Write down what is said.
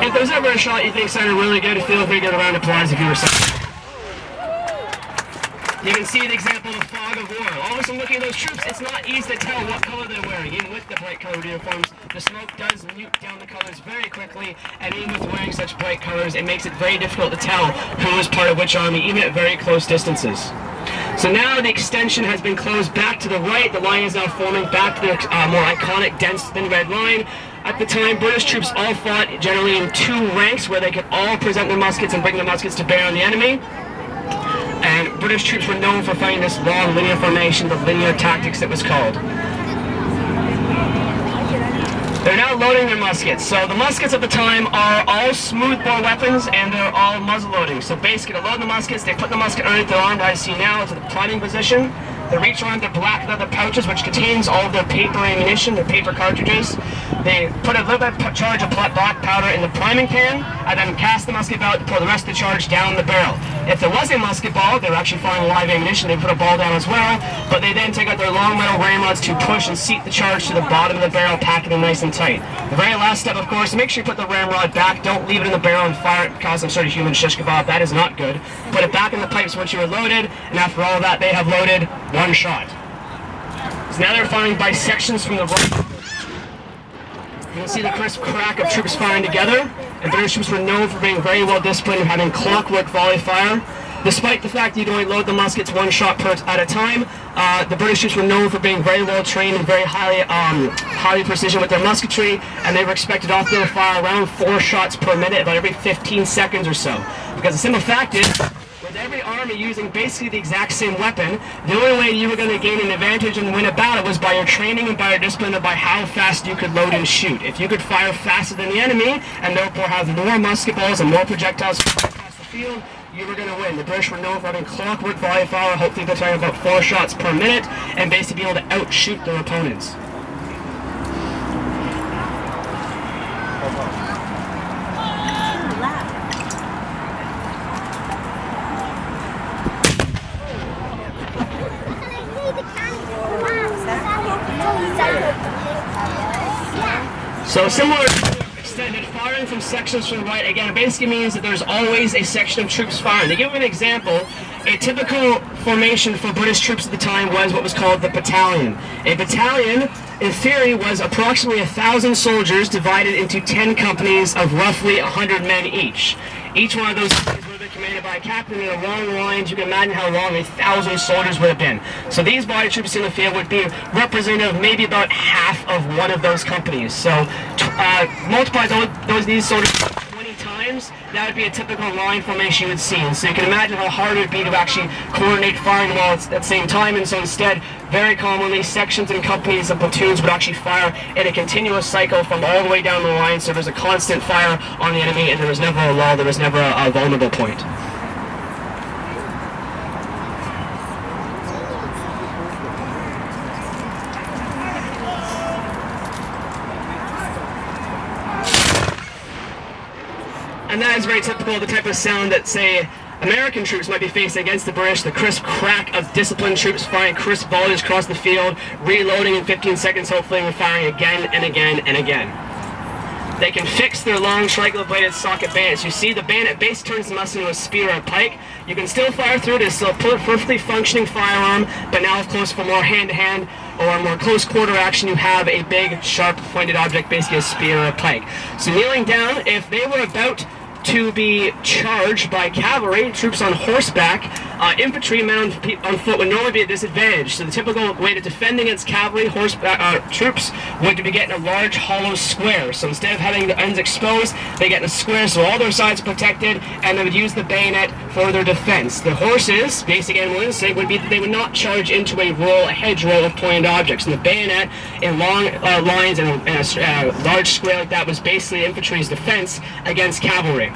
If there's ever a shot you think sounded really good, feel free to get a round of applause if you were saying. You can see the example of the fog of war. All of a sudden, looking at those troops, it's not easy to tell what color they're wearing. Even with the bright colored uniforms, the smoke does mute down the colors very quickly, and even with wearing such bright colors, it makes it very difficult to tell who is part of which army, even at very close distances. So now the extension has been closed back to the right. The line is now forming back to the more iconic, dense, thin red line. At the time, British troops all fought generally in two ranks where they could all present their muskets and bring their muskets to bear on the enemy. And British troops were known for fighting this long linear formation, the linear tactics it was called. They're now loading their muskets. So the muskets at the time are all smoothbore weapons and they're all muzzle loading. So basically to load the muskets, they put the musket underneath their arm, as you see now, into the priming position. They reach around their black leather pouches, which contains all of their paper ammunition, their paper cartridges. They put a little bit of charge of black powder in the priming pan, and then cast the musket ball to pour the rest of the charge down the barrel. If there was a musket ball, they were actually firing live ammunition, they put a ball down as well, but they then take out their long metal ramrods to push and seat the charge to the bottom of the barrel, packing it nice and tight. The very last step, of course, make sure you put the ramrod back. Don't leave it in the barrel and fire it, cause some sort of human shish kebab. That is not good. Put it back in the pipes once you are loaded, and after all that, they have loaded one shot. So now they're firing by sections from the right. You can see the crisp crack of troops firing together, and British troops were known for being very well disciplined and having clockwork volley fire. Despite the fact that you can only load the muskets one shot at a time, the British troops were known for being very well trained and very highly precision with their musketry, and they were expected often to fire around 4 shots per minute, about every 15 seconds or so. Because the simple fact is, with every army using basically the exact same weapon, the only way you were going to gain an advantage and win a battle was by your training and by your discipline and by how fast you could load and shoot. If you could fire faster than the enemy, and therefore have more musket balls and more projectiles across the field, you were going to win. The British were known for having clockwork volley fire, hopefully they're trying about 4 shots per minute, and basically be able to outshoot their opponents. So similar extended firing from sections from the right, again, it basically means that there's always a section of troops firing. To give an example, a typical formation for British troops at the time was what was called the battalion. A battalion, in theory, was approximately 1,000 soldiers divided into 10 companies of roughly 100 men each. Each one of those companies would have been commanded by a captain in a long line. You can imagine how long 1,000 soldiers would have been. So these body troops in the field would be representative of maybe about half of one of those companies. So multiply these soldiers 20 times, that would be a typical line formation you would see. And so you can imagine how hard it would be to actually coordinate firing them all at the same time. And so instead, very commonly, sections and companies of platoons would actually fire in a continuous cycle from all the way down the line. So there's a constant fire on the enemy, and there was never a lull, there was never a vulnerable point. And that is very typical of the type of sound that, say, American troops might be facing against the British, the crisp crack of disciplined troops firing crisp volleys across the field, reloading in 15 seconds, hopefully, and firing again and again and again. They can fix their long triangular-bladed socket bayonets. You see the bayonet base turns the musket into a spear or a pike. You can still fire through it. It's still a perfectly functioning firearm, but now, of course, for more hand-to-hand or more close-quarter action, you have a big, sharp, pointed object, basically a spear or a pike. So kneeling down, if they were about to be charged by cavalry, troops on horseback, infantry men on foot would normally be at disadvantage. So the typical way to defend against cavalry troops would be getting a large hollow square. So instead of having the ends exposed, they get in a square so all their sides are protected, and they would use the bayonet for their defense. The horses, basic animal instinct, would be that they would not charge into a hedge row of pointed objects. And the bayonet in long lines and a large square like that was basically infantry's defense against cavalry.